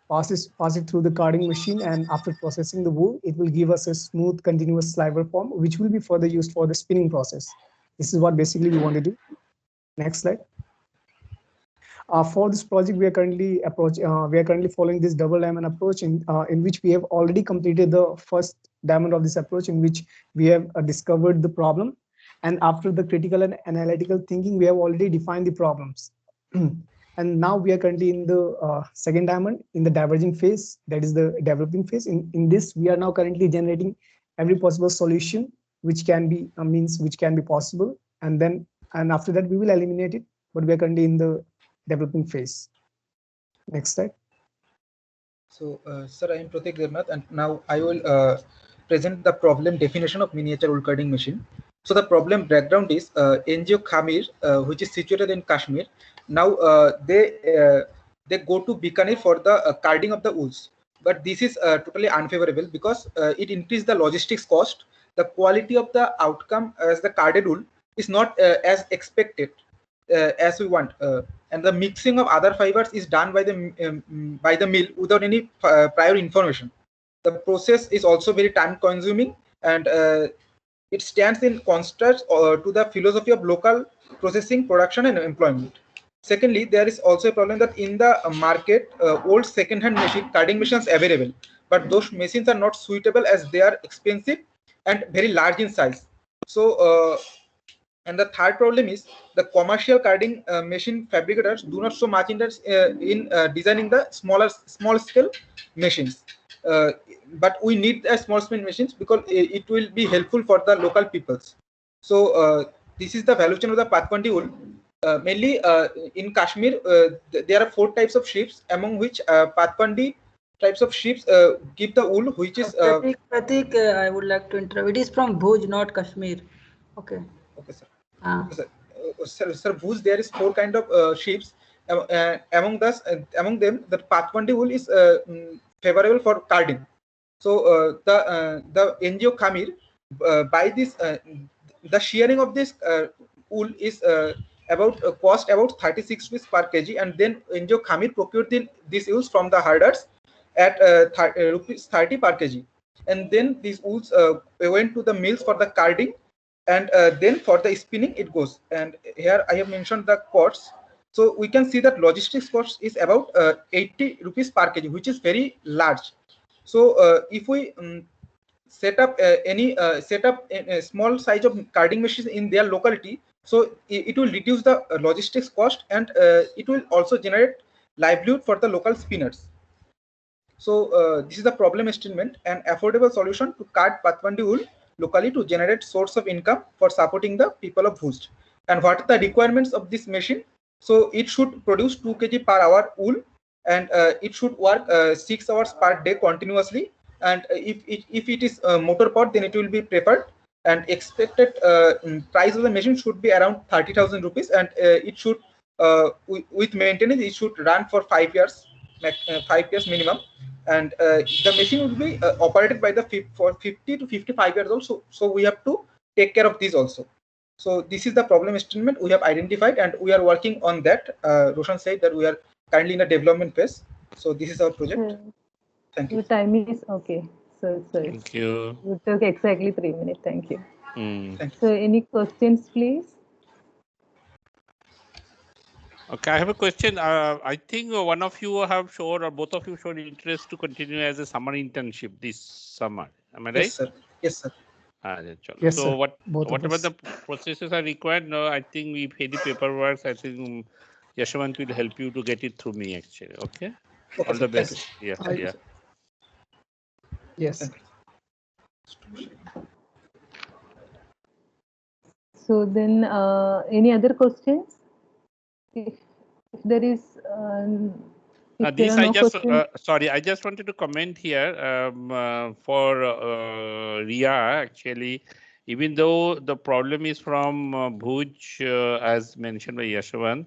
pass it through the carding machine, and after processing the wool, it will give us a smooth, continuous sliver form, which will be further used for the spinning process. This is what basically we want to do. Next slide. For this project, we are currently following this double diamond approach, in which we have already completed the first diamond of this approach, in which we have discovered the problem, and after the critical and analytical thinking, we have already defined the problems. And now we are currently in the second diamond, in the diverging phase, that is the developing phase. In this, we are now currently generating every possible solution which can be which can be possible, and after that we will eliminate it, but we are currently in the developing phase. Next slide. So, sir, I am Pratik Devnath, and now I will present the problem definition of miniature wool carding machine. So the problem background is NGO Khamir, which is situated in Kashmir. Now they go to Bikaner for the carding of the wools, but this is totally unfavorable because it increases the logistics cost. The quality of the outcome as the carded wool is not as expected as we want, and the mixing of other fibers is done by the mill without any prior information. The process is also very time consuming, and it stands in contrast to the philosophy of local processing, production, and employment. Secondly, there is also a problem that in the market, old second-hand carding machines available, but those machines are not suitable as they are expensive and very large in size. So, and the third problem is the commercial carding machine fabricators do not so much interest in designing the small scale machines. But we need a small scale machines because it will be helpful for the local peoples. So this is the value chain of the Patpandi wool. Mainly in Kashmir, there are 4 types of sheep, among which Patpandi types of sheep give the wool, which is Pratik, I would like to interrupt. It is from Bhuj, not Kashmir. Okay. Okay, sir. Okay, sir, Bhuj, there is 4 kind of sheep. Among them, the Patpandi wool is favorable for carding. So the NGO Khamir by this the shearing of this wool is cost about 36 rupees per kg, and then NGO Khamir procured these wools from the herders at rupees 30 per kg, and then these wools went to the mills for the carding, and then for the spinning it goes. And here I have mentioned the costs. So we can see that logistics cost is about 80 rupees per kg, which is very large. So if we set up a small size of carding machines in their locality, so it will reduce the logistics cost, and it will also generate livelihood for the local spinners. So this is the problem statement: an affordable solution to card Patpandi wool locally to generate source of income for supporting the people of Bhuj. And what are the requirements of this machine? So it should produce 2 kg per hour wool, and it should work 6 hours per day continuously. And if it is motor powered, then it will be preferred. And expected price of the machine should be around 30,000 rupees, and it should with maintenance it should run for 5 years, 5 years minimum. And the machine will be operated by the for 50 to 55 years old. So we have to take care of this also. So this is the problem statement we have identified, and we are working on that. Roshan said that we are currently in a development phase. So this is our project. Thank you. Your time is okay. So Thank you. it took exactly 3 minutes. Thank you. Thank you. So any questions, please? Okay, I have a question. I think one of you have shown, or both of you showed interest to continue as a summer internship this summer. Am I right? Yes, sir. Yes, sir. Yes, so sir. whatever the processes are required, I think we pay the paperwork. I think Yashwant will help you to get it through me actually. Okay. All the best. Yeah. Yeah. Yes. So then, any other questions? If there is, if there This are I no just questions, sorry, I just wanted to comment here for Ria actually. Even though the problem is from Bhuj, as mentioned by Yashwant,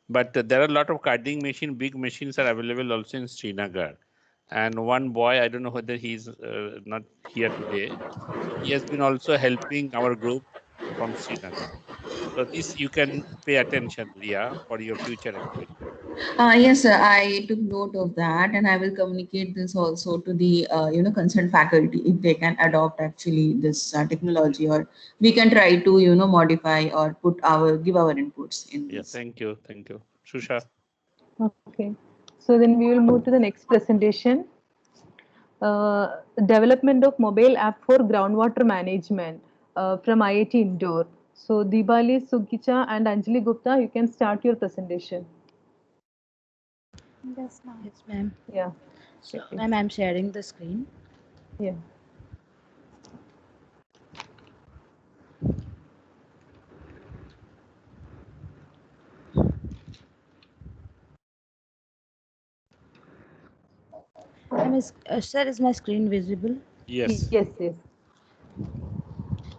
but there are a lot of carding machine, big machines are available also in Srinagar. And one boy, I don't know whether he's not here today, he has been also helping our group from Srinagar. So this you can pay attention, Ria, for your future activity. Yes, sir. I took note of that, and I will communicate this also to the concerned faculty if they can adopt actually this technology, or we can try to modify or give our inputs in Yeah, this. thank you. Thank you. Shusha. Okay. So then we will move to the next presentation. Development of mobile app for groundwater management from IIT Indore. So Dibali Sugicha and Anjali Gupta, you can start your presentation. Yes, ma'am. Yes, ma'am. Yeah. So, Okay. ma'am, I'm sharing the screen. Yeah. Sir, is my screen visible? Yes. Yes, yes.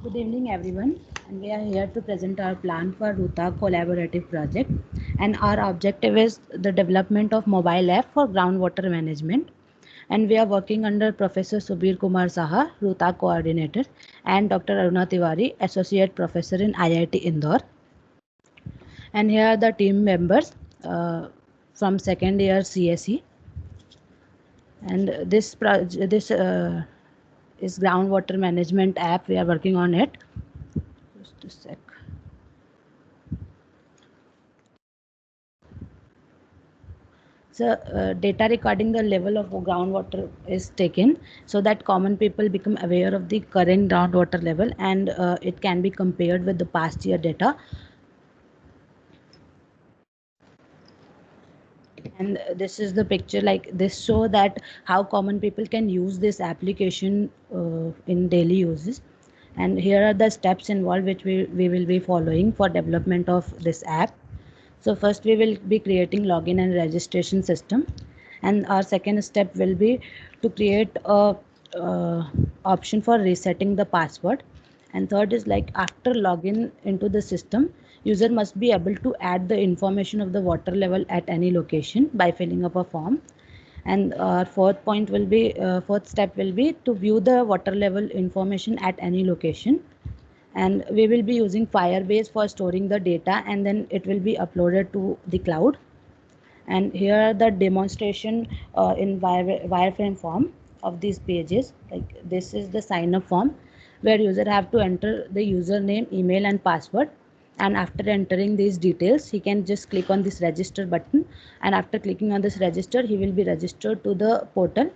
Good evening, everyone. And we are here to present our plan for Ruta collaborative project. And our objective is the development of mobile app for groundwater management. And we are working under Professor Subir Kumar Saha, Ruta coordinator, and Dr. Aruna Tiwari, associate professor in IIT Indore. And here are the team members from second year CSE. And this is groundwater management app. We are working on it. Just a sec. So data recording the level of groundwater is taken so that common people become aware of the current groundwater level, and it can be compared with the past year data. And this is the picture, like this show that how common people can use this application in daily uses. And here are the steps involved which we will be following for development of this app. So first we will be creating login and registration system, and our second step will be to create a option for resetting the password. And third is like after login into the system, user must be able to add the information of the water level at any location by filling up a form. And our fourth step will be to view the water level information at any location. And we will be using Firebase for storing the data, and then it will be uploaded to the cloud. And here are the demonstration in wireframe form of these pages. Like this is the sign up form where user have to enter the username, email and password. And after entering these details, he can just click on this register button, and after clicking on this register, he will be registered to the portal.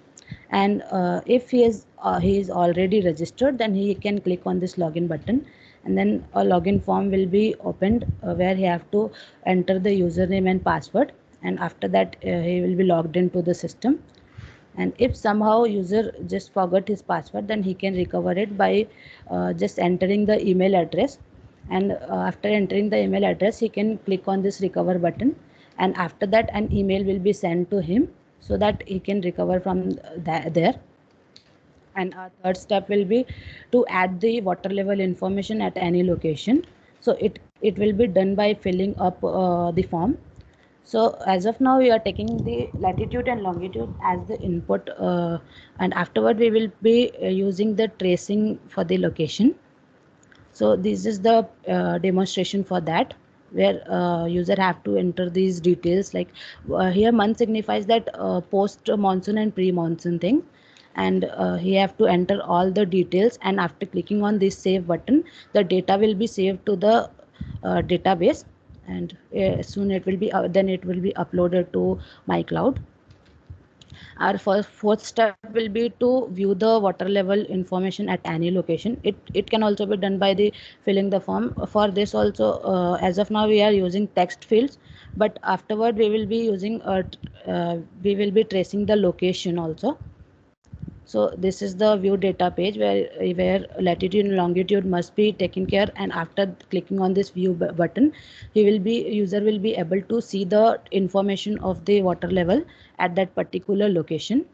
And if he is already registered, then he can click on this login button, and then a login form will be opened where he have to enter the username and password. And after that he will be logged into the system. And if somehow user just forgot his password, then he can recover it by just entering the email address. And after entering the email address, he can click on this recover button, and after that an email will be sent to him so that he can recover from there. And our third step will be to add the water level information at any location. So it will be done by filling up the form. So as of now, we are taking the latitude and longitude as the input, and afterward we will be using the tracing for the location. So this is the demonstration for that, where user have to enter these details. Like here month signifies that post monsoon and pre monsoon thing. And he have to enter all the details, and after clicking on this save button, the data will be saved to the database. And soon it will be then it will be uploaded to my cloud. Our fourth step will be to view the water level information at any location. It can also be done by the filling the form. For this also, as of now we are using text fields, but afterward we will be using we will be tracing the location also. So this is the view data page where latitude and longitude must be taken care, and after clicking on this view button, user will be able to see the information of the water level at that particular location.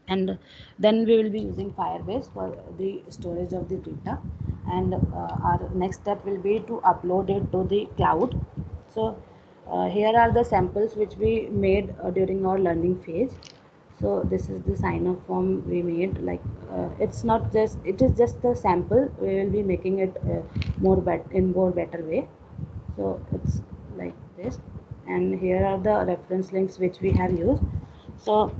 And then we will be using Firebase for the storage of the data. And our next step will be to upload it to the cloud. So here are the samples which we made during our learning phase. So this is the sign up form we made. Like it's not just, it is just the sample. We will be making it more better way. So it's like this. and here are the reference links which we have used. So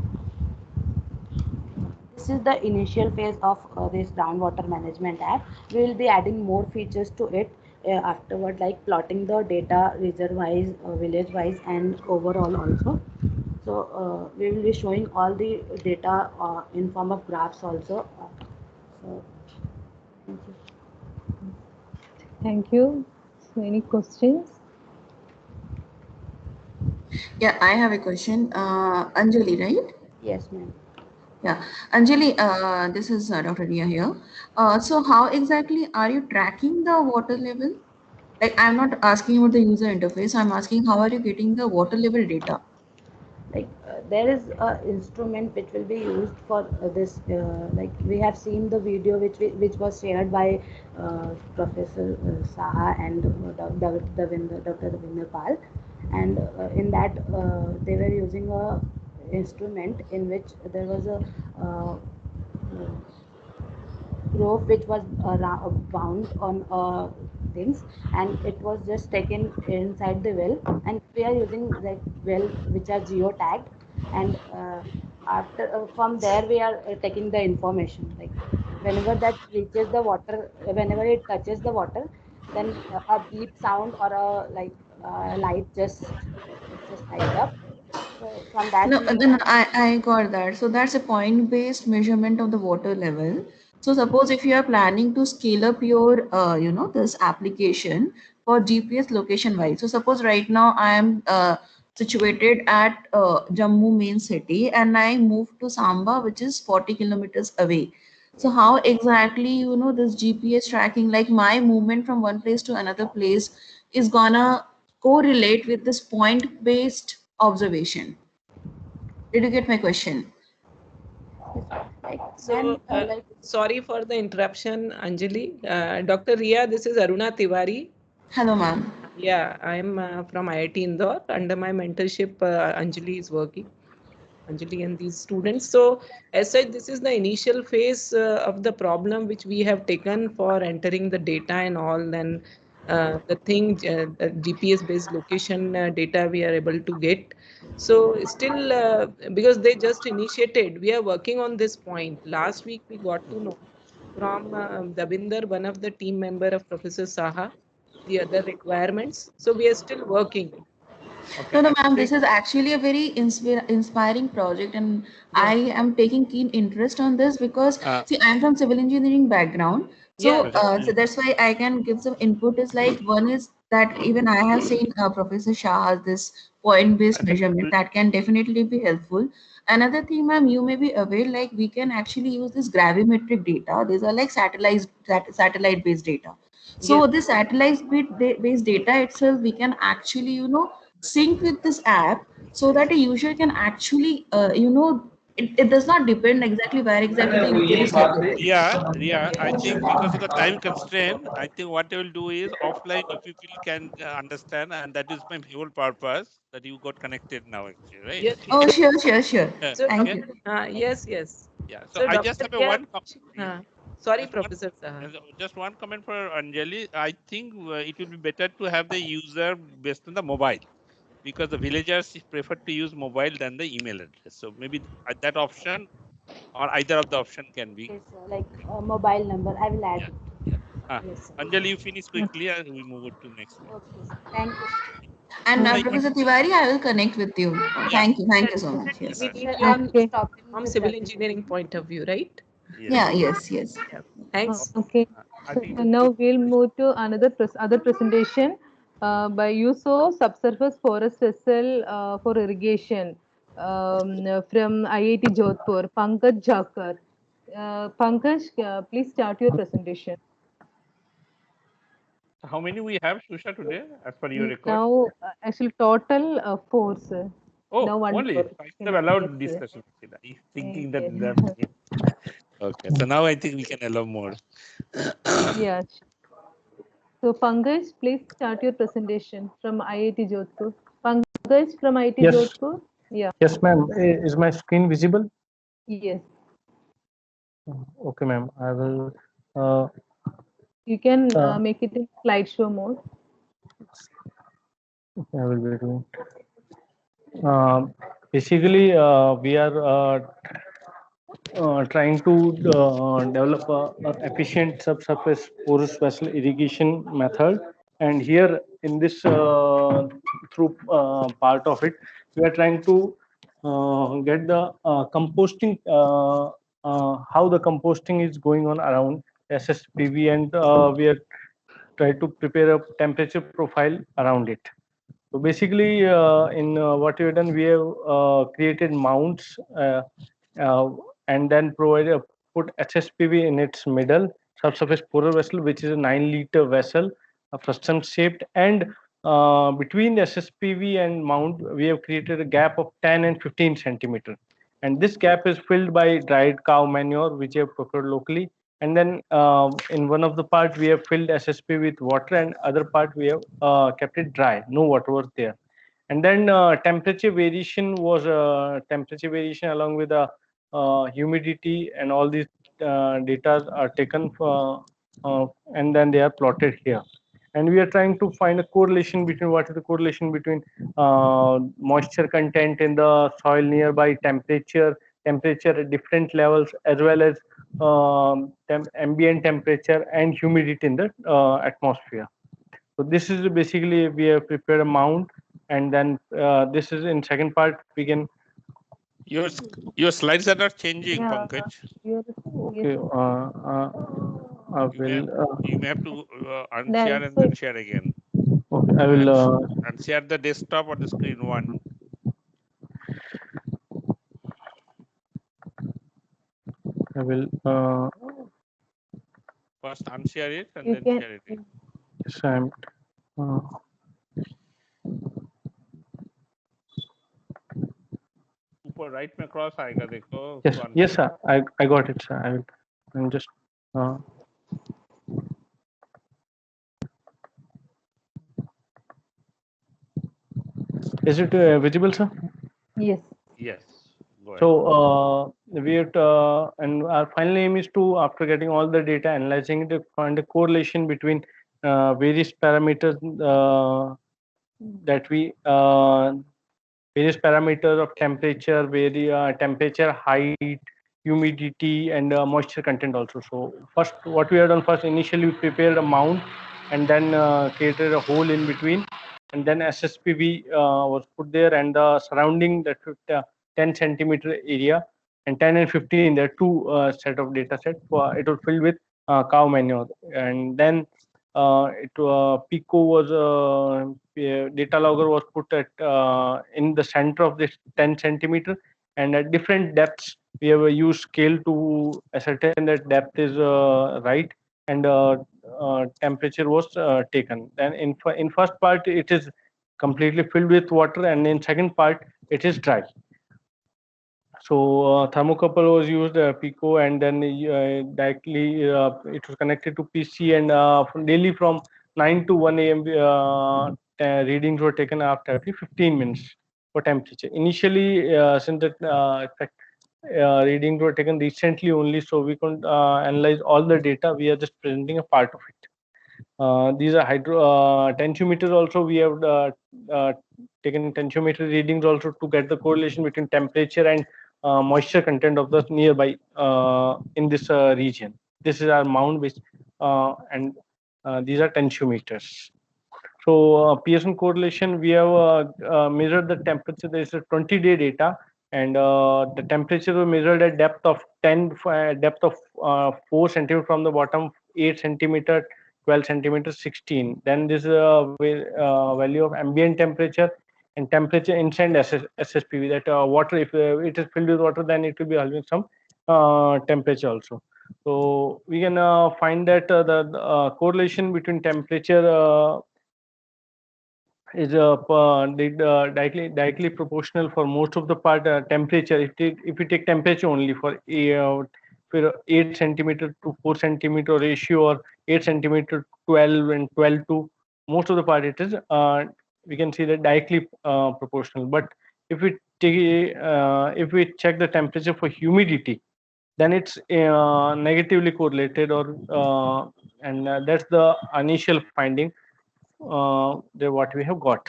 this is the initial phase of this groundwater management app. We will be adding more features to it afterward, like plotting the data reserve wise, village wise, and overall also. So we will be showing all the data in form of graphs also. So thank you. Thank you. So any questions? Yeah, I have a question. Anjali, right? Yes, ma'am. Yeah, Anjali, this is Dr. Ria here. So how exactly are you tracking the water level? Like, I'm not asking about the user interface. I'm asking how are you getting the water level data? Like there is a instrument which will be used for this, like we have seen the video which was shared by Professor Saha and Dr. Davinder Pal, and in that they were using a instrument in which there was a rope which was bound on things, and it was just taken inside the well, and we are using like well which are geotagged, and after from there we are taking the information, like whenever that reaches the water, whenever it touches the water, then a beep sound or a like light just light up. So from that No, we then I got that. So that's a point-based measurement of the water level. So suppose if you are planning to scale up your, this application for GPS location wise. So suppose right now I am situated at Jammu main city and I move to Samba, which is 40 kilometers away. So how exactly, this GPS tracking, like my movement from one place to another place is gonna correlate with this point-based observation? Did you get my question? like So, then like sorry for the interruption, Anjali. Dr. Ria, this is Aruna Tiwari. Hello, ma'am. Yeah, I'm from IIT Indore. Under my mentorship, Anjali is working. Anjali and these students. So, as such, this is the initial phase of the problem which we have taken for entering the data and all. Then the thing, the GPS-based location data we are able to get. So, still, because they just initiated, we are working on this point. Last week, we got to know from Davinder, one of the team member of Professor Saha, the other requirements. So, we are still working. No, Okay, no, I ma'am. This think is actually a very inspiring project, and Yeah. I am taking keen interest on this because, uh, see, I'm from civil engineering background, Yeah. so so that's why I can give some input. Is like one is that even I have seen Professor Shah has this point-based measurement that can definitely be helpful. Another thing, ma'am, you may be aware, like we can actually use this gravimetric data. These are like satellite-based data. Yes. So this satellite-based data itself, we can actually, sync with this app so that a user can actually, it does not depend exactly where exactly the user is located. Ria, I think because of the time constraint, I think what I will do is offline, if you feel can understand, and that is my whole purpose that you got connected now, actually, right? Yes. Oh, sure. So, Thank Okay. you. yes. Yeah. So So, I just Dr. have a Ria, one. sorry, Just one. Professor Saha. Just one comment for Anjali. I think it will be better to have the user based on the mobile, because the villagers prefer to use mobile than the email address. So maybe that option or either of the option can be. is like a mobile number. I will add Yeah. it. Yeah. Ah, Yes, sir. Anjali, you finish quickly and we move it to next one. Okay, sir. Thank you. And Like, Professor Tiwari, I will connect with you. yeah. Thank Yes, you so yes. much. We Yes. need Sir, your I'm Okay. stopping from the civil presentation. engineering point of view, right? Yes. Yeah, yes. Yeah. Thanks. Okay. I So think now we'll move to another other presentation by USO Subsurface Forest Vessel for irrigation from IIT Jodhpur, Pankaj Jakar. Pankaj, please start your presentation. how many we have, Shusha, today as per your record? Now, actually, total four, sir. Oh, Now one only. more. I should have allowed Yes. discussion. Thinking that Yes. there are many. Okay. So now I think we can allow more. Yeah. So, Pankaj, please start your presentation from IIT Jodhpur. Pankaj from IIT Yes, Jodhpur? Yeah, yes, ma'am. Is my screen visible? yes. Okay, ma'am. I will. You can Uh, make it in slideshow mode. I will be doing. Basically, we are trying to develop a efficient subsurface porous vessel irrigation method, and here in this through part of it, we are trying to get the composting, how the composting is going on around SSPV, and we are try to prepare a temperature profile around it. So basically, in what we have done, we have created mounts uh, and then put HSPV in its middle, subsurface porous vessel, which is a 9-liter vessel, frustum shaped, and between the SSPV and mount, we have created a gap of 10 and 15 centimeter. And this gap is filled by dried cow manure, which we have procured locally. And then in one of the part, we have filled SSP with water, and other part we have kept it dry. No water was there. And then temperature variation was temperature variation along with the humidity, and all these data are taken and then they are plotted here. And we are trying to find a correlation between what is the correlation between moisture content in the soil nearby, temperature at different levels, as well as ambient temperature and humidity in the atmosphere. So this is basically, we have prepared a mount, and then this is in second part we can. Your slides are not changing, Yeah. Pankaj. Okay, I will. You may have to unshare and then share again. Okay, I will unshare the desktop or the screen one. I will First unshare it and You then can- share it again. yes, I'm ऊपर right में cross आएगा देखो. yes sir, I got it sir. I'm just is it visible sir? Yes. Yes. Go ahead. So and our final aim is to, after getting all the data, analyzing it, to find a correlation between various parameters that we various parameters of temperature, temperature, height, humidity, and moisture content also. So first, what we have done first, initially we prepared a mount, and then created a hole in between, and then SSPV was put there, and the surrounding that 10 centimeter area, and 10 and 15, there are two set of data set. It was filled with cow manure, and then Pico was data logger was put at in the center of this 10 centimeter, and at different depths we have used scale to ascertain that depth is right, and temperature was taken. Then in first part it is completely filled with water, and in second part it is dry. So thermocouple was used, Pico, and then directly it was connected to PC, and daily from 9 to 1 a.m. Readings were taken after every 15 minutes for temperature. Initially, since the readings were taken recently only, so we couldn't analyze all the data. We are just presenting a part of it. These are tensiometers also. We have taken tensiometer readings also to get the correlation between temperature and moisture content of the nearby in this region. This is our mount, which and these are tensiometers. So Pearson correlation, we have measured the temperature. There is a 20-day data, and the temperature was measured at depth of 4 centimeter from the bottom, 8 centimeter, 12 centimeter, 16. Then this value of ambient temperature and temperature inside SSPV. That water, if it is filled with water, then it will be having some temperature also. So we can find that the correlation between temperature is directly proportional for most of the part. Temperature, if we take temperature only for 8 centimeter to 4 centimeter ratio, or 8 centimeter 12 and 12 to most of the part, it is we can see that directly proportional. But if we take if we check the temperature for humidity, then it's negatively correlated, or and that's the initial finding what we have got.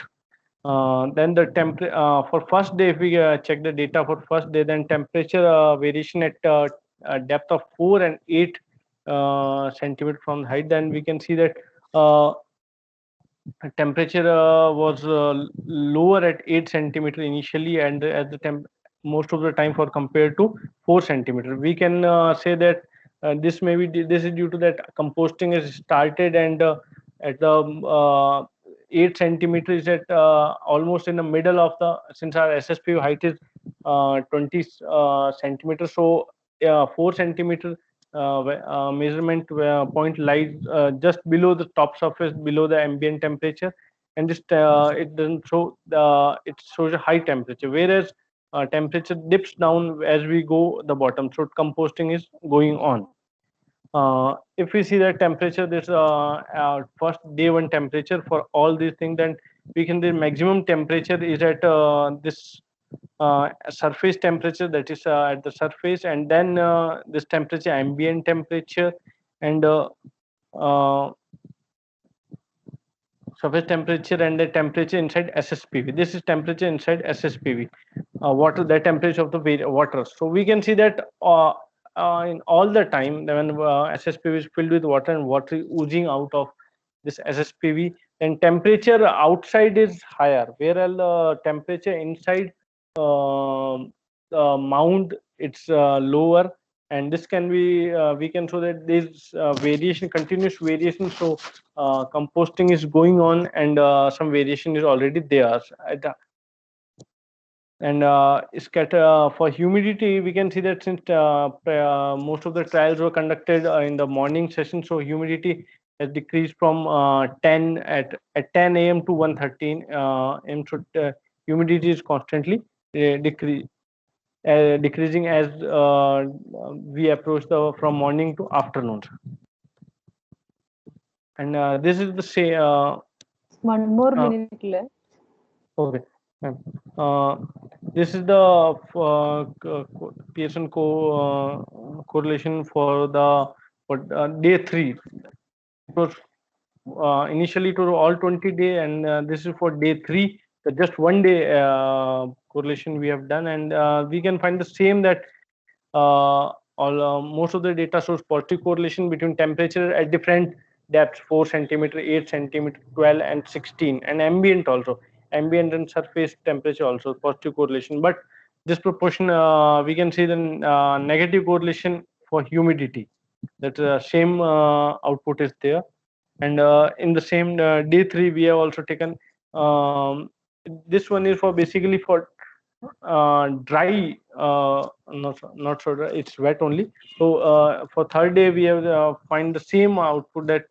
Then the for first day, if we check the data for first day, then temperature variation at a depth of 4 and 8 centimeter from height, then we can see that temperature was lower at 8 centimeter initially, and at the temp most of the time for compared to 4 centimeter. We can say that this is due to that composting is started, and at the 8 centimeter is at almost in the middle of the, since our SSPV height is 20 centimeters, so 4 centimeter measurement point lies just below the top surface, below the ambient temperature, and just it doesn't show it shows a high temperature, whereas temperature dips down as we go the bottom, so composting is going on. If we see that temperature, this first day one temperature for all these things, then we can, the maximum temperature is at this surface temperature, that is at the surface, and then this temperature, ambient temperature, and surface temperature, and the temperature inside SSPV. This is temperature inside SSPV, water, the temperature of the water. So we can see that in all the time when SSPV is filled with water and water is oozing out of this SSPV, then temperature outside is higher, whereas the temperature inside the mound it's lower, and this can be we can show that there's variation, continuous variation. So composting is going on, and some variation is already there. And scatter for humidity, we can see that since most of the trials were conducted in the morning session, so humidity has decreased from 10 at 10 a.m. to 1:13 a.m. So humidity is constantly decreasing as we approach the from morning to afternoon. And this is the say. One more minute left. Okay. This is the Pearson correlation for the day 3. It was initially it was all 20 day, and this is for day 3. So just 1 day correlation we have done, and we can find the same, that most of the data shows positive correlation between temperature at different depths, 4 centimeter, 8 centimeter, 12, and 16, and ambient also. Ambient and surface temperature also positive correlation, but this proportion we can see the negative correlation for humidity. That same output is there, and in the same day 3 we have also taken this one is for basically for dry, not so dry, it's wet only. So for third day we have find the same output, that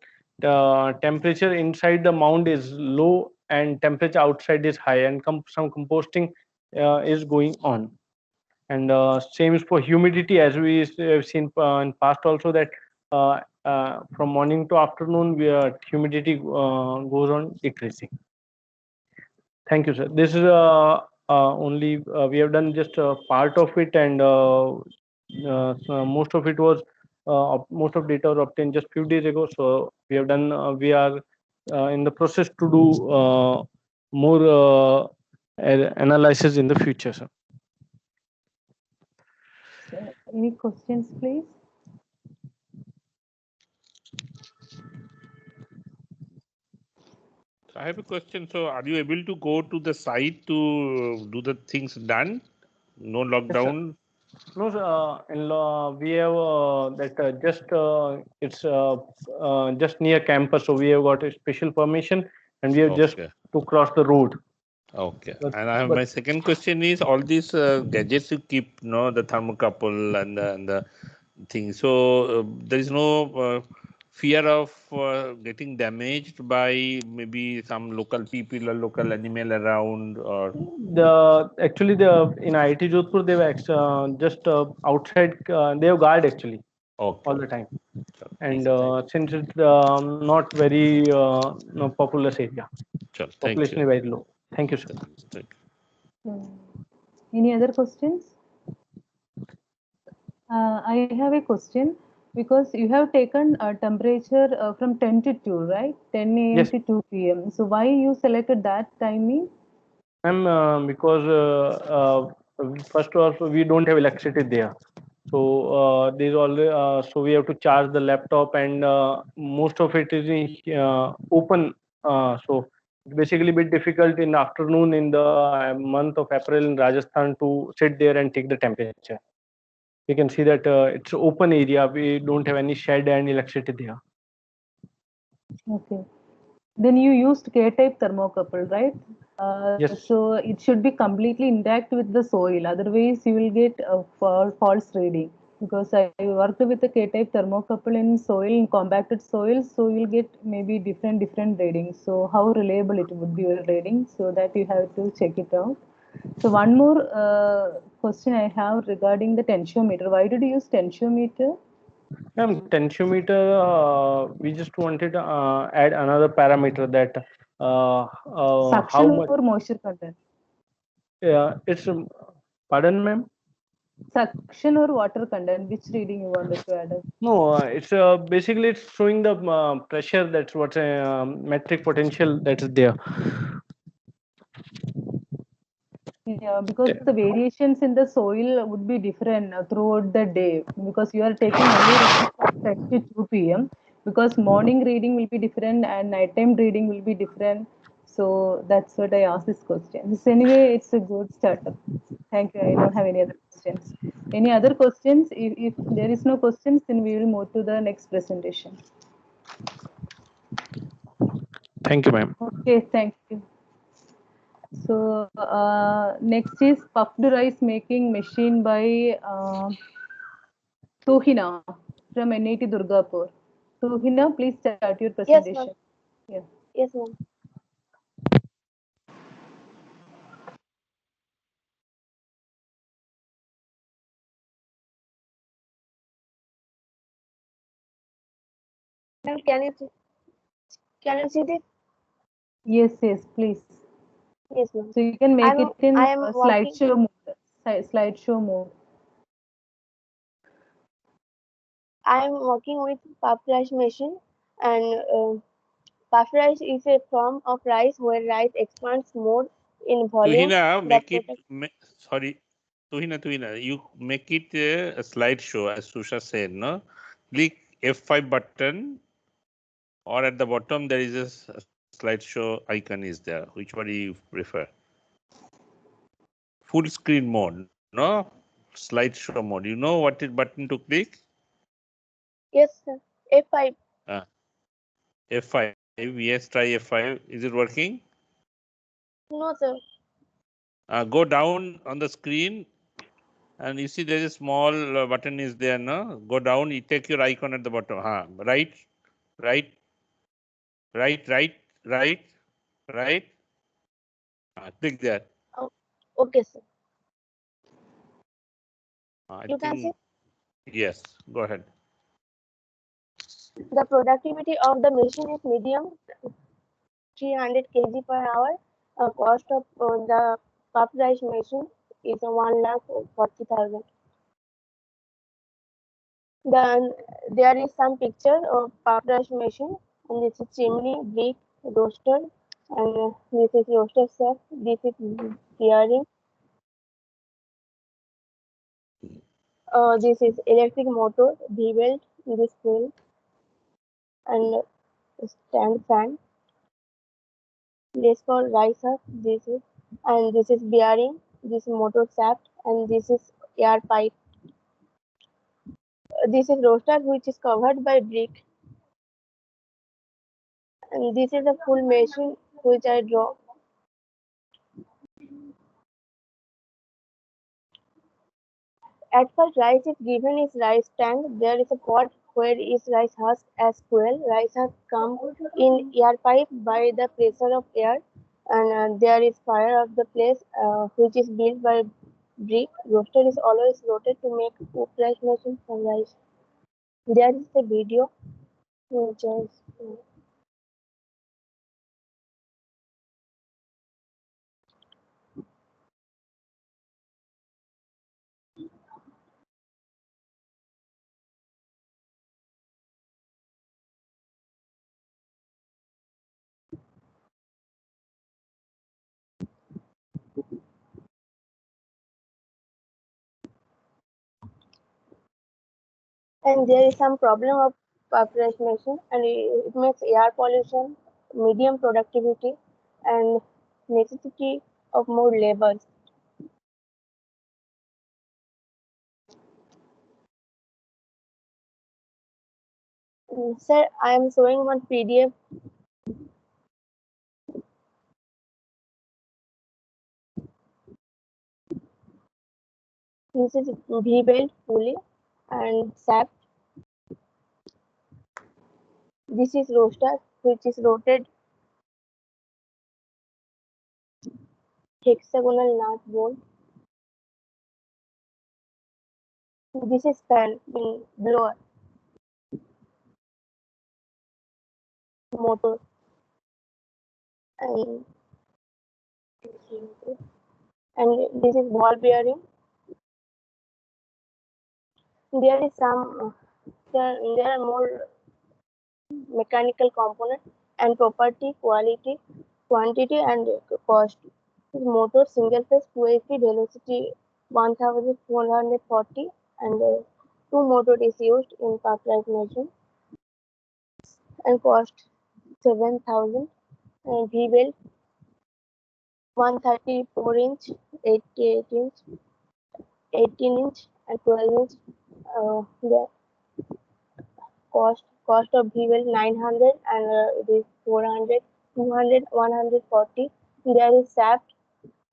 temperature inside the mound is low and temperature outside is high, and some composting is going on. And same is for humidity, as we have seen in past also, that from morning to afternoon humidity goes on decreasing. Thank you, sir. This is only we have done just a part of it, and so most of it was most of data was obtained just few days ago. So we have done we are in the process to do more analysis in the future, sir. Any questions, please? I have a question. So are you able to go to the site to do the things done? No lockdown? Yes, no, sir. We have that just it's just near campus, so we have got a special permission, and we have just to cross the road. Okay. And my second question is, all these gadgets you keep, the thermocouple and the thing. So there is no fear of getting damaged by maybe some local people or local animal around, or actually in IIT Jodhpur they were just outside. They have guard actually all the time, and since it's not very populous area, population is very low. Thank you, sir. Any other questions? I have a question, because you have taken a temperature from 10 to 2, right? 10 a.m. Yes. to 2 p.m. So why you selected that timing? Ma'am, because first of all, we don't have electricity there. So there's always so we have to charge the laptop, and most of it is in, open. So it's basically a bit difficult in afternoon in the month of April in Rajasthan to sit there and take the temperature. You can see that it's open area. We don't have any shed and electricity there. Okay. Then you used K-type thermocouple, right? Yes. So it should be completely intact with the soil. Otherwise, you will get a false reading. Because I worked with the K-type thermocouple in soil, in compacted soil, so you'll get maybe different readings. So how reliable it would be your reading? So that you have to check it out. So one more question I have regarding the tensiometer. Why did you use tensiometer? Tensiometer, we just wanted to add another parameter that how Suction much. or moisture content? It's pardon, ma'am. Suction or water content? Which reading you wanted to add? No, it's basically it's showing the pressure. That's what metric potential that is there. Yeah, because the variations in the soil would be different throughout the day because you are taking only reading from 10 to 2 p.m. because morning reading will be different and nighttime reading will be different. So that's what I asked this question. So anyway, it's a good startup. Thank you. I don't have any other questions. Any other questions? If there is no questions, then we will move to the next presentation. Thank you, ma'am. Okay, thank you. So next is puffed rice making machine by Tuhina from NIT Durgapur. Tuhina, please start your presentation. Yes, ma'am. Yeah. Yes, ma'am. Ma'am, can you see this? Yes, yes, please. Yes, ma'am. So you can make it in I am working. slideshow mode. Slideshow mode. I am working with puffed rice machine, and puffed rice is a form of rice where rice expands more in volume. Tuhina, The make it. product. Sorry, Tuhina, you make it a slideshow, as Susha said. No, click F5 button, or at the bottom there is a slideshow icon is there. Which one do you prefer? Full screen mode, no? Slideshow mode. You know what button to click? Yes, sir. F5. F5. Yes, try F5. Is it working? No, sir. Go down on the screen, and you see there's a small button is there, no? Go down, you take your icon at the bottom. Right. Click there. Oh, okay, sir. I You can see. think, yes, go ahead. The productivity of the machine is medium, 300 kg per hour. Cost of the puffed rice machine is 1,40,000. Then there is some picture of puffed rice machine, and this is chimney, brick, roaster, and this is roaster set. This is bearing. This is electric motor, V-belt, this wheel, and stand fan. This for riser. This is bearing. This motor shaft, and this is air pipe. This is roaster which is covered by brick, and this is a full machine which I draw. At first, rice is given is rice tank. There is a pot where is rice husk as fuel. Rice husk come in air pipe by the pressure of air, and there is fire of the place which is built by brick. Roaster is always rotated to make rice machine from rice. There is the video which is. And there is some problem of pressurization, and it makes air pollution, medium productivity, and necessity of more labors. Sir, I am showing one PDF. This is V-belt pulley and shaft. This is roster, which is rotated hexagonal nut bolt. This is fan in blower motor, and this is ball bearing. There is some there are more mechanical component and property, quality, quantity, and cost. This motor single phase 280 velocity 1440, and two motor is used in Parklight machine and cost 7,000, and V-belt 134 inch, 88 inch, 18 inch, and 12 inch. The cost of V-belt 900, and it is 400, 200, 140. There is shaft,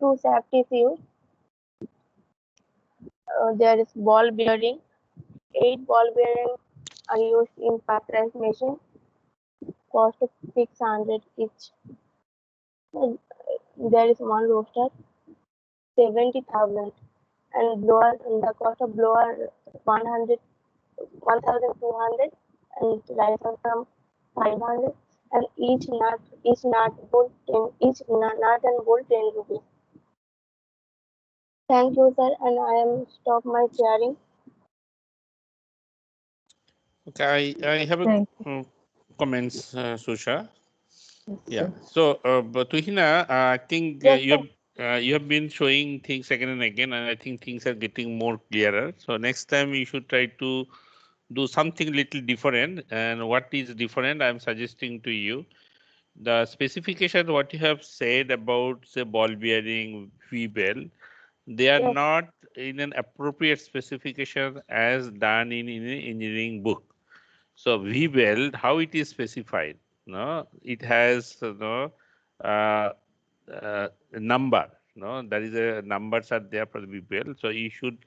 two shaft is used. There is ball bearing, 8 ball bearing are used in Parklight machine. Cost of 600 each. There is one roaster, 70,000, and blower. The cost of blower 100, 1,200, and riser from 500, and each nut bolt 10, each nut and bolt 10 rupees. Thank you, sir, and I am stop my sharing. Okay, I have a Thank comments, Susha. Yes, Yeah. sir. So, but Tuhina, I think Yes, you have been showing things again and again, and I think things are getting more clearer. So next time you should try to do something little different. And what is different, I'm suggesting to you, the specification what you have said about say ball bearing, V-bell, they are Yes. not in an appropriate specification as done in an engineering book. So V-belt, how it is specified? No, it has number. No, there is a numbers are there for the V-belt. So you should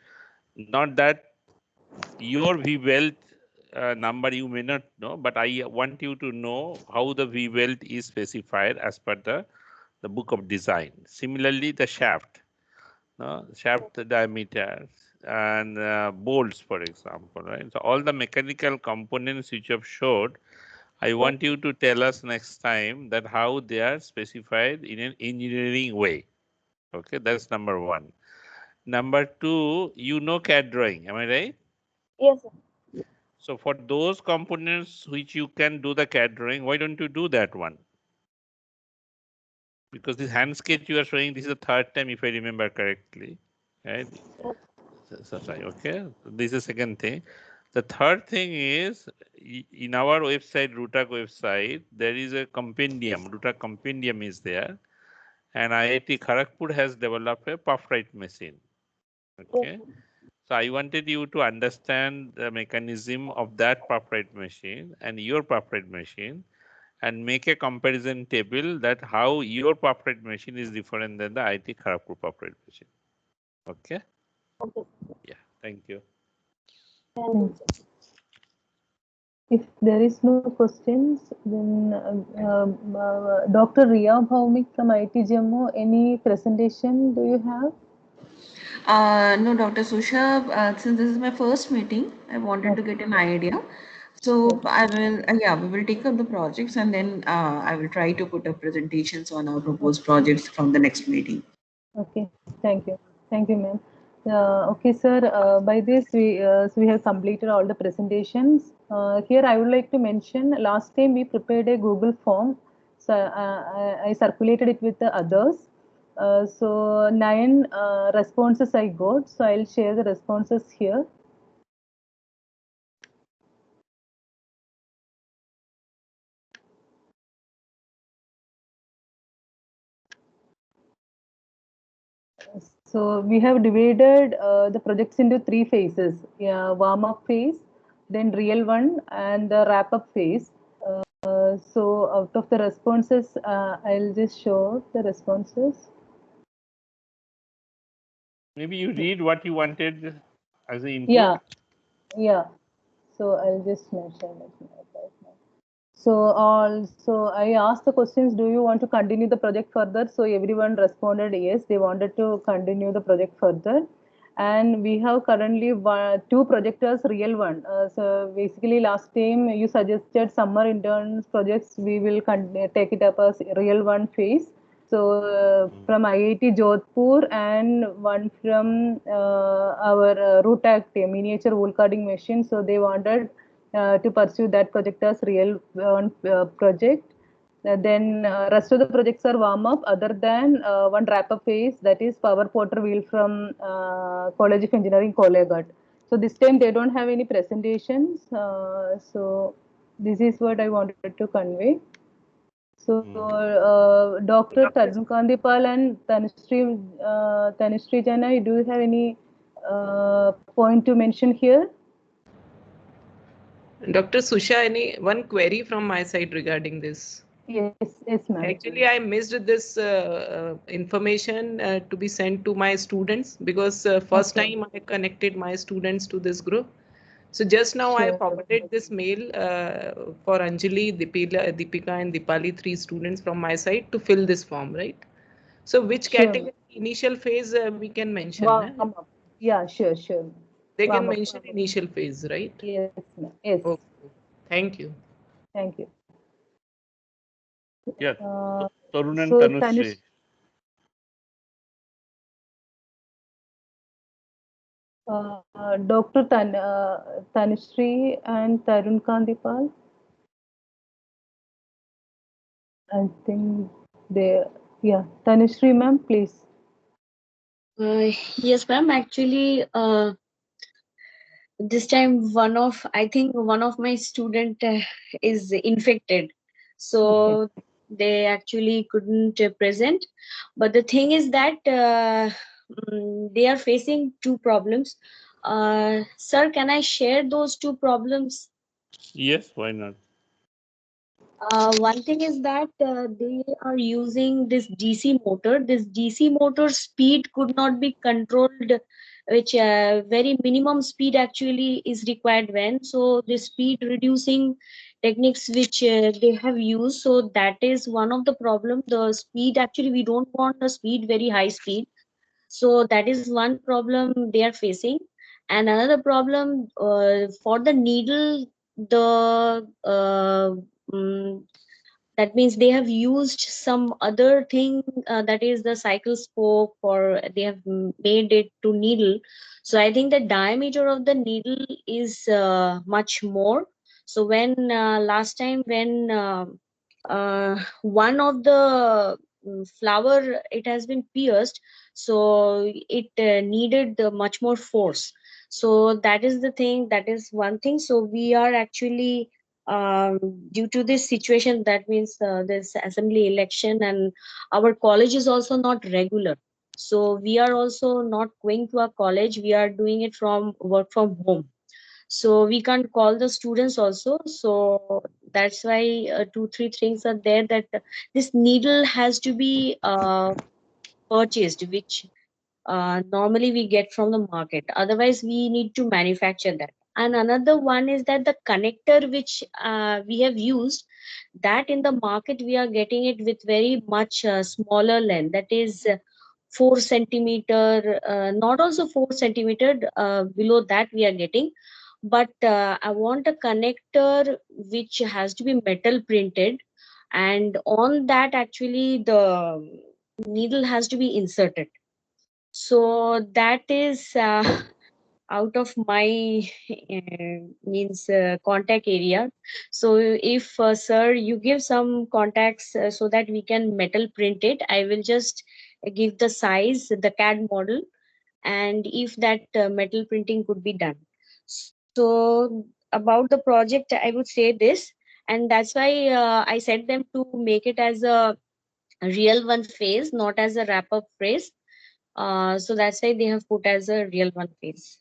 not that your V-belt number you may not know, but I want you to know how the V-belt is specified as per the book of design. Similarly, the shaft, shaft diameter and bolts, for example, right? So all the mechanical components which you have showed, I want you to tell us next time that how they are specified in an engineering way. Okay, that's number one. Number two, you know CAD drawing, am I right? Yes, sir. So for those components which you can do the CAD drawing, why don't you do that one? Because this hand sketch you are showing, this is the third time if I remember correctly, right? Sorry, okay. This is the second thing. The third thing is in our website, Rutak website, there is a compendium. Rutak compendium is there, and IIT Kharagpur has developed a PuffWrite machine. Okay. Yes. So I wanted you to understand the mechanism of that PuffWrite machine and your PuffWrite machine, and make a comparison table that how your PuffWrite machine is different than the IIT Kharagpur PuffWrite machine. Okay. Okay. Yeah. Thank you. Thank you, sir. If there is no questions, then Dr. Riya Bhaumik from IIT Jammu, any presentation do you have? No, Dr. Susha, since this is my first meeting, I wanted to get an idea. So I will, yeah, we will take up the projects, and then I will try to put up presentations on our proposed projects from the next meeting. Okay, thank you. Thank you, ma'am. Okay, sir, by this so we have completed all the presentations. Here I would like to mention, last time we prepared a Google form. So I circulated it with the others. So 9 responses I got. So I'll share the responses here. So we have divided the projects into 3 phases: warm-up phase, then real one, and the wrap-up phase. So out of the responses, I'll just show the responses. Maybe you read what you wanted as an input. Yeah. So I'll just mention it right now. So also I asked the questions, do you want to continue the project further? So everyone responded yes, they wanted to continue the project further. And we have currently 2 projectors, real one. So basically last time you suggested summer interns projects, we will take it up as real one phase. So from IIT Jodhpur and one from our RUTACT miniature wool carding machine. So they wanted to pursue that project as real project. Then rest of the projects are warm up other than one wrap up phase, that is power porter wheel from College of Engineering Kollegat. So this time they don't have any presentations. So this is what I wanted to convey. So Dr. Tarun Kandipal and Tanushree Jana, do you have any point to mention here? Dr. Susha, one query from my side regarding this? Yes, ma'am. Actually, I missed this information to be sent to my students, because first time I connected my students to this group. So just now I forwarded this mail for Anjali, Deepika and Dipali, 3 students from my side to fill this form, right? So which category initial phase we can mention? Yeah, sure. They can mention initial phase, right? Yes, ma'am. Yes. Okay. Thank you. Thank you. Yeah, Tarun and so Tanushree. Dr. Tanushree and Tarun Kandipal. I think they, yeah, Tanushree ma'am, please. Yes, ma'am. Actually, this time I think one of my student is infected, so they actually couldn't present. But the thing is that they are facing 2 problems. Sir, can I share those 2 problems? Yes, why not? One thing is that they are using this DC motor. This DC motor speed could not be controlled, which very minimum speed actually is required when. So the speed reducing techniques which they have used. So that is one of the problem. The speed actually, we don't want the speed, very high speed. So that is one problem they are facing. And another problem for the needle, that means they have used some other thing, that is the cycle spoke, or they have made it to needle. So I think the diameter of the needle is much more. So when last time when one of the flower, it has been pierced, so it needed much more force. So that is the thing, that is one thing. So we are actually due to this situation, that means this assembly election, and our college is also not regular, so we are also not going to our college, we are doing it from work from home. So we can't call the students also. So that's why 2-3 things are there, that this needle has to be purchased, which normally we get from the market, otherwise we need to manufacture that. And another one is that the connector which we have used, that in the market we are getting it with very much smaller length, that is 4 centimeter, not also 4 centimeter, below that we are getting. But I want a connector which has to be metal printed, and on that actually the needle has to be inserted. So that is out of my means contact area. So if sir, you give some contacts so that we can metal print it, I will just give the size, the CAD model, and if that metal printing could be done. So about the project, I would say this, and that's why I said them to make it as a real one phase, not as a wrap up phase. So that's why they have put as a real one phase.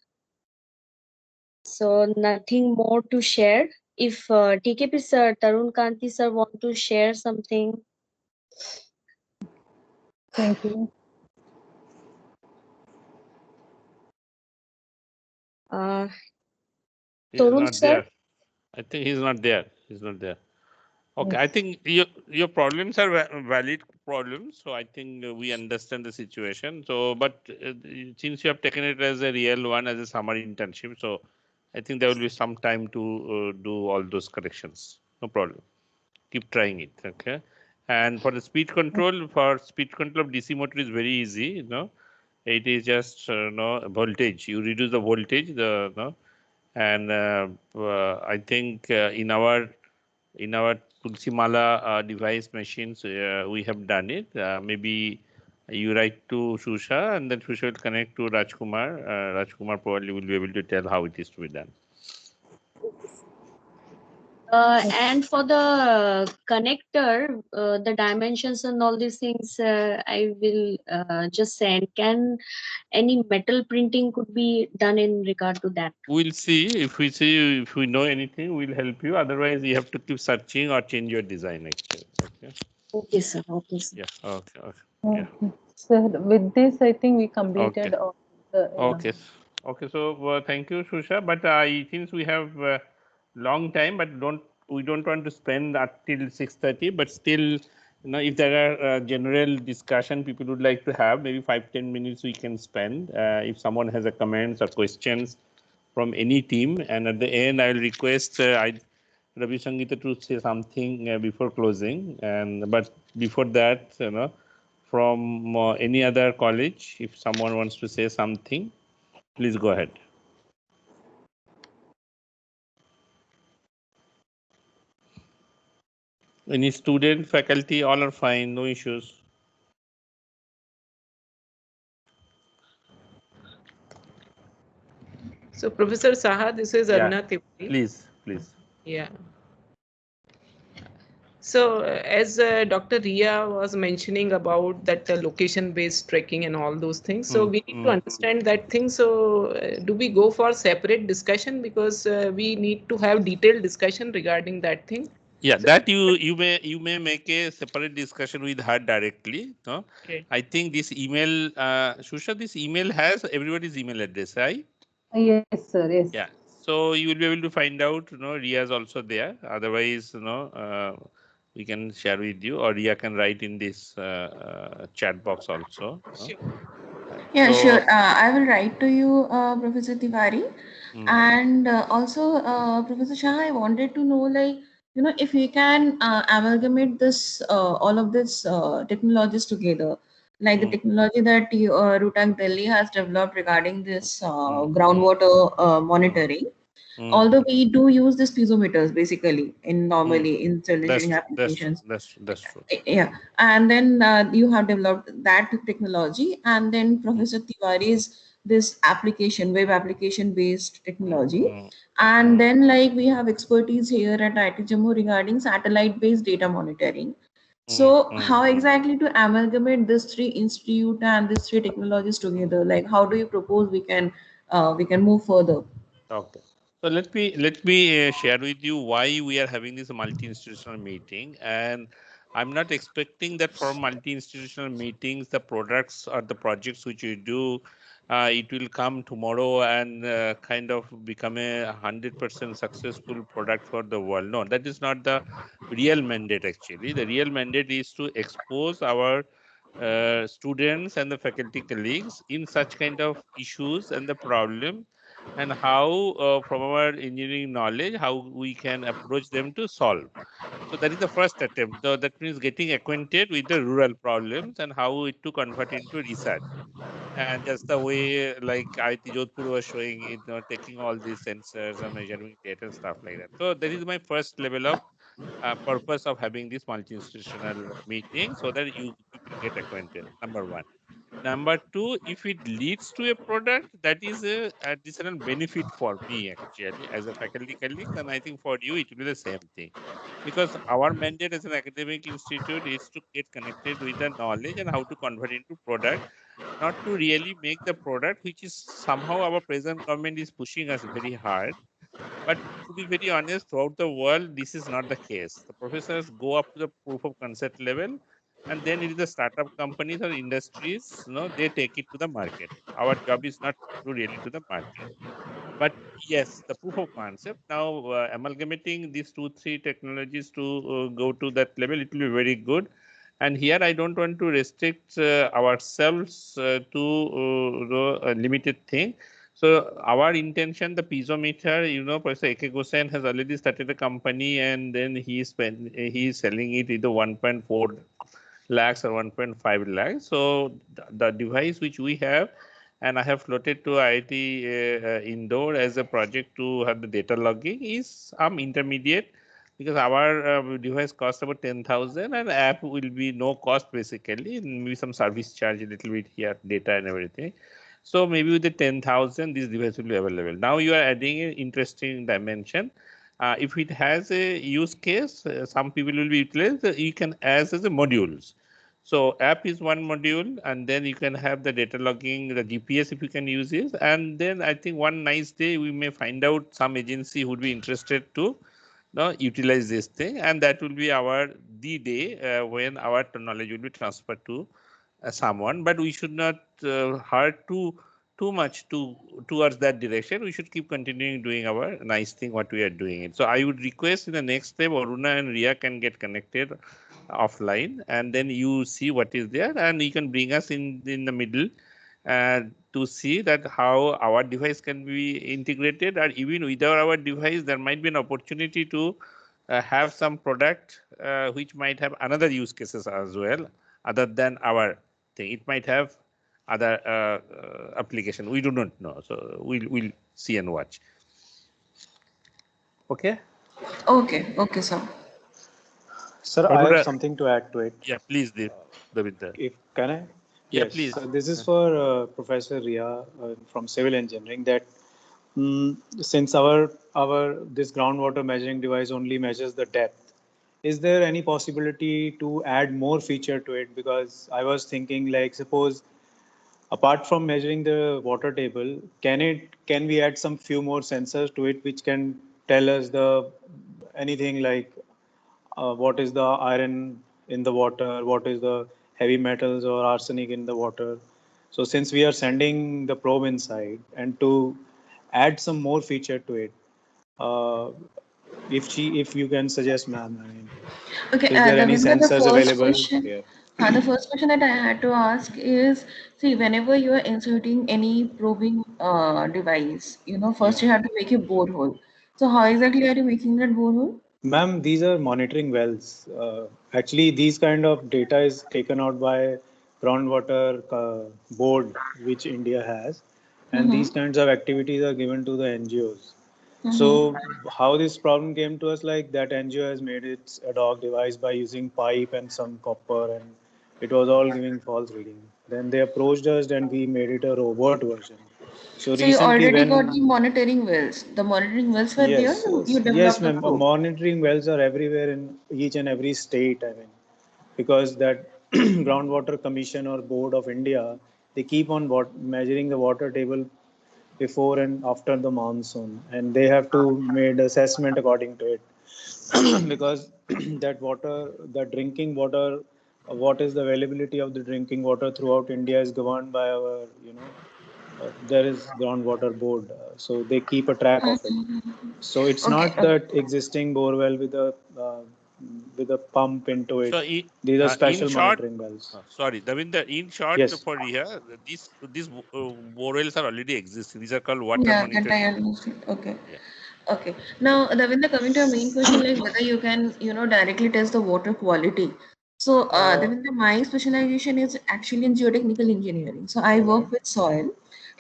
So nothing more to share. If TKP sir, Tarun Kanti sir want to share something. Thank you. He's Tarun not sir. there. I think he's not there. He's not there. Okay, I think your problems are valid problems. So I think we understand the situation. So, but since you have taken it as a real one, as a summer internship, so I think there will be some time to do all those corrections. No problem. Keep trying it. Okay. And for the speed control, of DC motor is very easy. You know, it is just voltage. You reduce the voltage. And I think in our Tulsimala device machines, we have done it. Maybe you write to Shusha, and then Shusha will connect to Rajkumar. Rajkumar probably will be able to tell how it is to be done. And for the connector, the dimensions and all these things, I will just send. Can any metal printing could be done in regard to that? We'll see. If we know anything, we'll help you. Otherwise, you have to keep searching or change your design actually. Okay. Okay, sir. Okay, sir. Yeah. Okay. Yeah. Sir, with this, I think we completed Okay. all the. Okay. Okay. So thank you, Shusha. But since we have long time, but we don't want to spend until 6:30. But still, if there are general discussion people would like to have, maybe 5-10 minutes we can spend. If someone has a comments or questions from any team, and at the end, I will request Ravi Sangita to say something before closing. But before that, from any other college, if someone wants to say something, please go ahead. Any student, faculty, all are fine, no issues. So Professor Saha, this is Aruna Tiwari. Please. Yeah. So as Dr. Ria was mentioning about that location-based tracking and all those things, so we need to understand that thing. So do we go for separate discussion, because we need to have detailed discussion regarding that thing? Yeah, so that you may make a separate discussion with her directly. No? Okay. I think this email, Shusha, this email has everybody's email address, right? Yes, sir. Yes. Yeah. So you will be able to find out. Ria is also there. Otherwise, we can share with you, or Ria can write in this chat box also. Sure. Yeah, so, sure. I will write to you, Professor Tiwari. And also, Professor Shah, I wanted to know, if we can amalgamate this, all of this technologies together, like the technology that Rutak Delhi has developed regarding this groundwater monitoring. Although we do use these piezometers basically in normally in cell engineering applications. That's true. Yeah, and then you have developed that technology, and then Professor Tiwari's this application, web application based technology, and then we have expertise here at IIT Jammu regarding satellite based data monitoring. So how exactly to amalgamate these three institute and these three technologies together? Like how do you propose we can move further? Okay. So let me share with you why we are having this multi-institutional meeting. And I'm not expecting that from multi-institutional meetings, the products or the projects which you do, it will come tomorrow and kind of become a 100% successful product for the world. No, that is not the real mandate actually. The real mandate is to expose our students and the faculty colleagues in such kind of issues and the problem, and how from our engineering knowledge, how we can approach them to solve. So that is the first attempt. So that means getting acquainted with the rural problems and how it to convert into research. And just the way like IIT Jodhpur was showing it, taking all these sensors and measuring data and stuff like that. So that is my first level of purpose of having this multi-institutional meeting, so that you people get acquainted. Number one. Number two, if it leads to a product, that is a additional benefit for me actually as a faculty colleague, and I think for you it will be the same thing. Because our mandate as an academic institute is to get connected with the knowledge and how to convert into product, not to really make the product, which is somehow our present government is pushing us very hard. But to be very honest, throughout the world, this is not the case. The professors go up to the proof of concept level, and then it is the startup companies or industries, they take it to the market. Our job is not to really to the market. But yes, the proof of concept. Now, amalgamating these 2-3 technologies to go to that level, it will be very good. And here, I don't want to restrict ourselves to a limited thing. So our intention, the piezometer, Professor A.K. Gosain has already started a company, and then he is selling it either 1.4 lakhs or 1.5 lakhs. So the device which we have, and I have floated to IIT Indore as a project to have the data logging, is intermediate, because our device costs about 10,000 and app will be no cost basically, maybe some service charge a little bit here, data and everything. So maybe with the 10,000, this device will be available. Now you are adding an interesting dimension. If it has a use case, some people will be utilized. You can as a modules. So app is one module, and then you can have the data logging, the GPS if you can use it. And then I think one nice day we may find out some agency would be interested to utilize this thing, and that will be the day when our knowledge will be transferred to someone. But we should not hurt too much towards that direction. We should keep continuing doing our nice thing what we are doing it. So I would request in the next step, Aruna and Ria can get connected offline, and then you see what is there, and you can bring us in the middle to see that how our device can be integrated, or even without our device there might be an opportunity to have some product which might have another use cases as well other than our thing. It might have other application. We do not know. So we'll see and watch. Okay. Okay, sir. Sir, I have something to add to it. Yeah, please, Davinder. If can I? Yeah, Yes. please. So this is for Professor Ria from Civil Engineering. That since our this groundwater measuring device only measures the depth, is there any possibility to add more feature to it? Because I was thinking, like, suppose apart from measuring the water table, can we add some few more sensors to it which can tell us anything like what is the iron in the water, what is the heavy metals or arsenic in the water. So since we are sending the probe inside, and to add some more feature to it, if you can suggest, ma'am, I mean, Okay, is there any sensors available here? The first question that I had to ask is, see, whenever you are inserting any probing device, first you have to make a borehole. So how exactly are you making that borehole? Ma'am, these are monitoring wells. Actually, these kind of data is taken out by groundwater board, which India has, and these kinds of activities are given to the NGOs. So how this problem came to us, like that NGO has made its ad hoc device by using pipe and some copper, and it was all giving false reading. Then they approached us and we made it a robot version. So you already got when the monitoring wells. The monitoring wells were there. You developed ma'am. Monitoring wells are everywhere in each and every state. I mean, because that groundwater commission or board of India, they keep on measuring the water table before and after the monsoon, and they have to make assessment according to it. Because that water, the drinking water, what is the availability of the drinking water throughout India is governed by our, there is groundwater board, so they keep a track of it. So it's not that existing borewell with a pump into it. So These are special in short, monitoring wells. Sorry, Davinder, in short, Yes. for here, these borewells are already existing. These are called water Yeah, monitoring. that I understood. Okay. Yeah. Okay. Now, Davinder, coming to your main question, like whether you can, directly test the water quality. So, Davinder, my specialization is actually in geotechnical engineering. So I work with soil.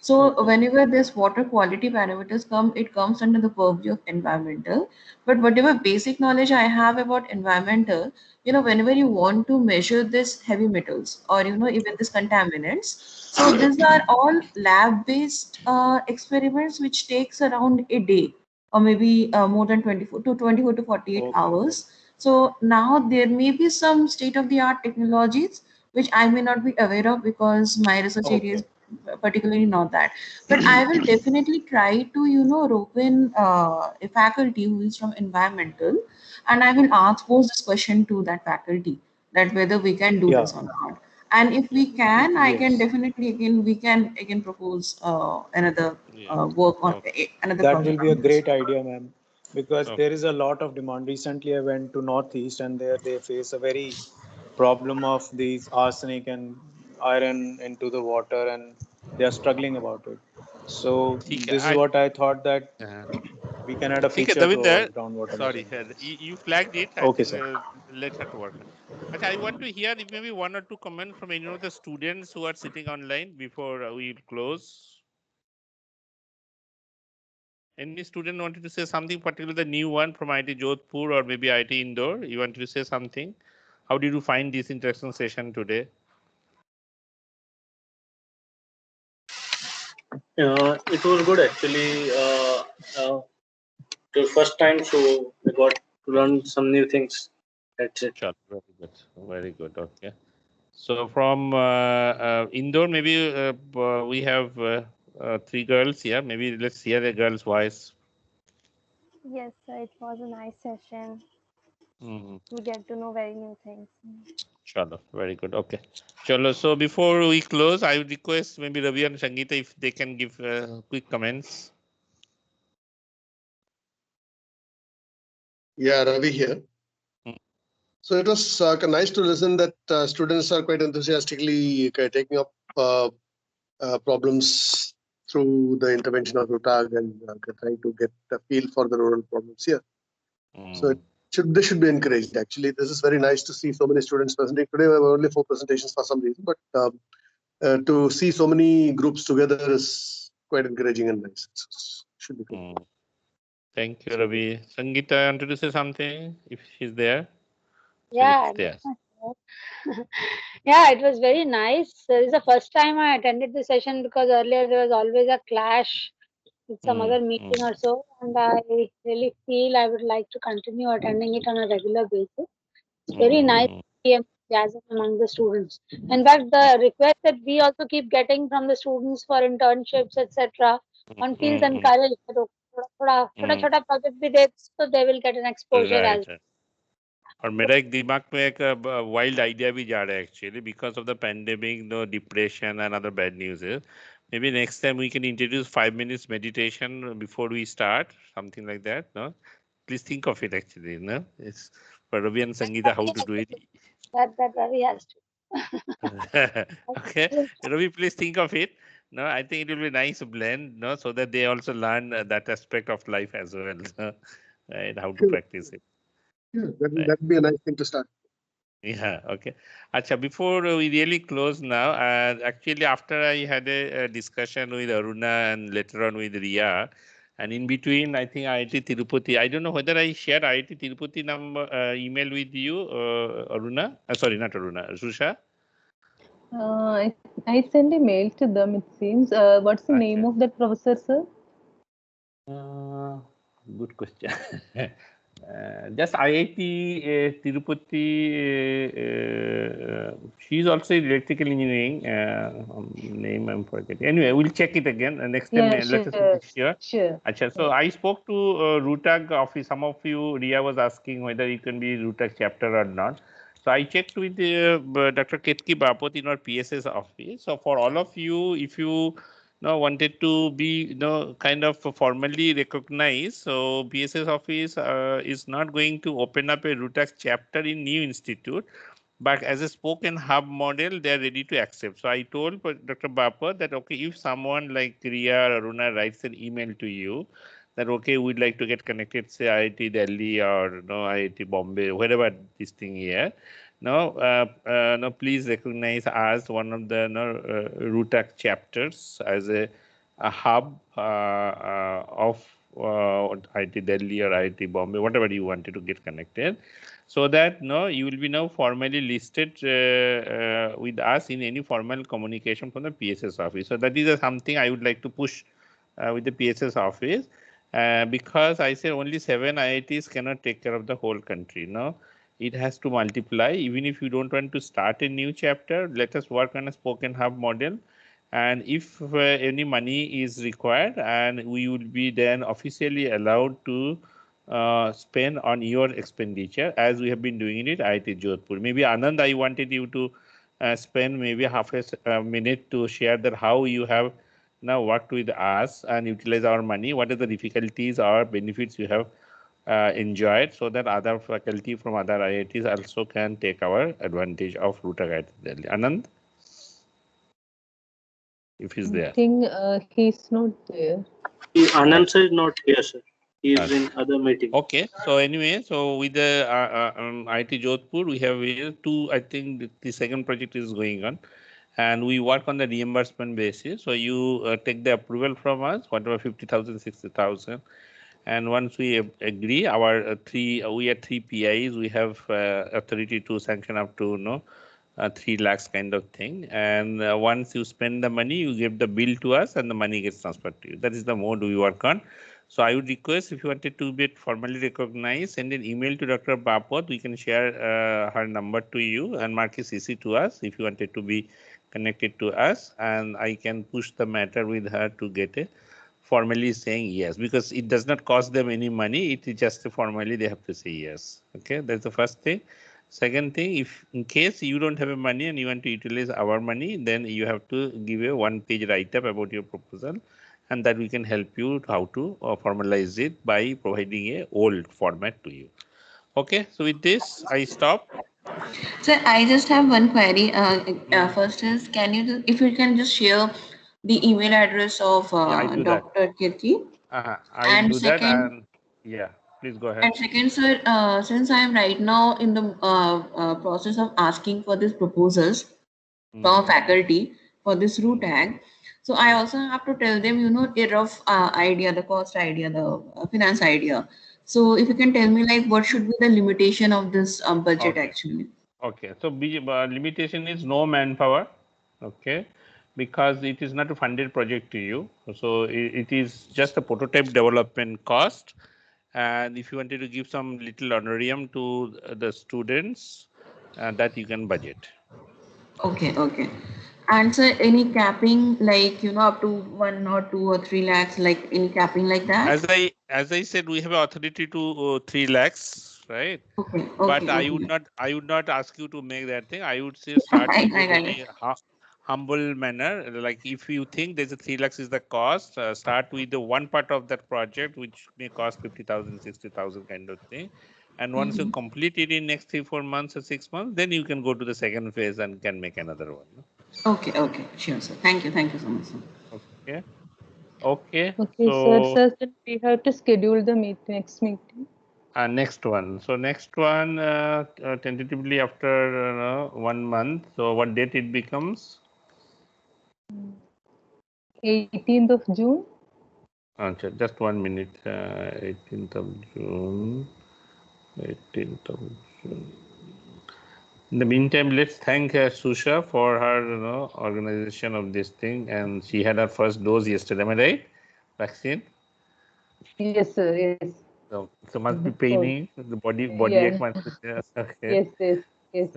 So whenever this water quality parameters come, it comes under the purview of environmental. But whatever basic knowledge I have about environmental, whenever you want to measure this heavy metals or, even this contaminants, so these are all lab-based experiments which takes around a day or maybe more than 24 to 48 hours. So now there may be some state-of-the-art technologies which I may not be aware of because my research area is particularly not that. But I will definitely try to, rope in a faculty who is from environmental, and I will pose this question to that faculty that whether we can do this or not. And if we can, I can definitely we can again propose another work on another That project. will be a great idea, ma'am, because there is a lot of demand. Recently, I went to Northeast, and there they face a very problem of these arsenic and iron into the water, and they are struggling about it. So this is what I thought that we can add a ठीक है feature to our Davinder, groundwater sorry, measuring. you flagged it. I Okay, think sir. let her to work. Okay, I want to hear maybe one or two comments from any of the students who are sitting online before we close. Any student wanted to say something, particularly the new one from IIT Jodhpur or maybe IIT Indore? You want to say something? How did you find this interaction session today? It was good actually. The first time, so we got to learn some new things. That's it. Sure, very good, very good. Okay. So from Indore, maybe we have 3 girls here. Maybe let's hear the girls' voice. Yes, sir, it was a nice session. We get to know very new things. Chalo, very good. Okay. Chalo, so before we close, I would request maybe Ravi and Sangeeta if they can give quick comments. Yeah, Ravi here. So it was nice to listen that students are quite enthusiastically taking up problems through the intervention of RUTAG and trying to get a feel for the rural problems here. So this should be encouraged. Actually, this is very nice to see so many students presenting. Today we have only 4 presentations for some reason, but to see so many groups together is quite encouraging and nice. Should be good. Thank you, Ravi. Sangeeta, wanted to say something if she's there? Yeah, there. yeah, it was very nice. This is the first time I attended the session because earlier there was always a clash with some other meeting or so, and I really feel I would like to continue attending it on a regular basis. It's very nice to see enthusiasm among the students. In fact, the request that we also keep getting from the students for internships, etc., one feels encouraged that छोटा project भी दे so they will get an exposure as well. और मेरा एक दिमाग में एक wild idea भी जा रहा है actually because of the pandemic, no depression and other bad news. Maybe next time we can introduce 5 minutes meditation before we start, something like that. No, please think of it actually. No, it's for Ravi and Sangeeta how to do it. That Ravi has to. Okay, Ravi, please think of it. No, I think it will be nice blend. No, so that they also learn that aspect of life as well. Right, how to practice it. Yeah, that would be a nice thing to start. Yeah, okay. Acha, before we really close now, actually after I had a discussion with Aruna and later on with Ria, and in between, I think IIT Tirupati, I don't know whether I shared IIT Tirupati number email with you, Aruna. Sorry, not Aruna, Susha. I sent a mail to them, it seems. What's the name of that professor, sir? Good question. Just IIT Tirupati, she's also electrical engineering, name I'm forgetting. Anyway, we'll check it again. Next time, let us make sure. Sure. Achha, so I spoke to RUTAG office. Some of you, Ria was asking whether it can be RUTAG chapter or not. So I checked with Dr. Ketki Bapot in our PSS office. So for all of you, if you wanted to be kind of formally recognized, so PSS office is not going to open up a RUTAG chapter in new institute, but as a spoken hub model, they are ready to accept. So I told Dr. Bapot that okay, if someone like Ria or Aruna writes an email to you that okay, we'd like to get connected, say IIT Delhi or IIT Bombay, wherever this thing here. No, please recognize as one of the RUTAG chapters as a a hub of IIT Delhi or IIT Bombay, whatever you wanted to get connected, so that you will be now formally listed with us in any formal communication from the PSS office. So that is something I would like to push with the PSS office, because I say only 7 IITs cannot take care of the whole country. It has to multiply. Even if you don't want to start a new chapter, let us work on a spoken hub model. And if any money is required, and we will be then officially allowed to spend on your expenditure, as we have been doing it at IIT Jodhpur. Maybe Anand, I wanted you to spend maybe half a minute to share that how you have now worked with us and utilize our money. What are the difficulties or benefits you have enjoyed, so that other faculty from other IITs also can take our advantage of Rutag IIT Delhi. Anand, if he's there. I think he's not there. Anand sir is not here, sir. He is in other meeting. Okay. So anyway, so with the IIT Jodhpur, we have here two. I think the second project is going on, and we work on the reimbursement basis. So you take the approval from us, whatever 50,000, 60,000. And once we agree, our we are 3 PIs, we have authority to sanction up to 3 lakhs kind of thing. And once you spend the money, you give the bill to us and the money gets transferred to you. That is the mode we work on. So I would request, if you wanted to be formally recognized, send an email to Dr. Bapot. We can share her number to you and mark a CC to us if you wanted to be connected to us. And I can push the matter with her to get a formally saying yes, because it does not cost them any money. It is just formally they have to say yes. Okay, that's the first thing. Second thing, if in case you don't have a money and you want to utilize our money, then you have to give a 1-page write-up about your proposal, and that we can help you how to formalize it by providing a old format to you. Okay, so with this, I stop. So I just have one query. First is, if you can just share the email address of Dr. Kirti. I do that, and yeah, please go ahead. And second, sir, since I am right now in the process of asking for these proposals from faculty for this Rutag, so I also have to tell them, a rough idea, the cost idea, the finance idea. So if you can tell me, like, what should be the limitation of this budget actually? Okay, so limitation is no manpower. Okay, because it is not a funded project to you. So it is just a prototype development cost. And if you wanted to give some little honorarium to the students, that you can budget. Okay. And so any capping, like, up to 1 or 2 or 3 lakhs, like any capping like that? As I said, we have authority to 3 lakhs, right? Okay. But I would not ask you to make that thing. I would say start with a very humble manner. Like, if you think there's a 3 lakhs is the cost, start with the one part of that project, which may cost 50,000, 60,000 kind of thing. And once you complete it in next 3-4 months or 6 months, then you can go to the second phase and can make another one. Okay. Sure, sir. Thank you so much, sir. Okay. So, sir, then we have to schedule the next meeting. Next one. So next one, tentatively after 1 month. So what date it becomes? 18th of June. Just 1 minute. 18th of June. 18th of June. In the meantime, let's thank Susha for her organization of this thing, and she had her first dose yesterday. Am I right? Vaccine. Yes, sir. Yes. So must be paining the body ache must be there. Okay. Yes.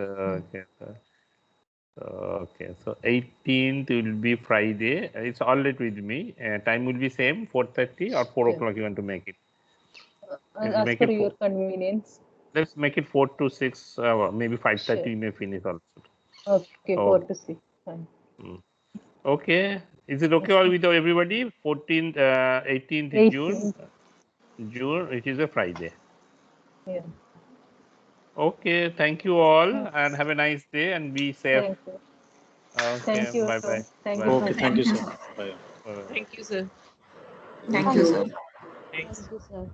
Okay. So 18th will be Friday. It's all right with me. Time will be same, 4:30 or 4 o'clock. You want to make it? As per your convenience. Let's make it 4 to 6. Maybe 5:30 we may finish also. Okay, 4 to 6. Fine. Okay. Is it okay all with everybody? 14th, 18th June. June, it is a Friday. Yeah. Okay. Thank you all, and have a nice day and be safe. Thank you. Okay. Thank you. Bye-bye. Thank you. Okay. Thank you, sir. Bye. Thank you, sir. Thank you, sir. Thanks. Thank you, sir.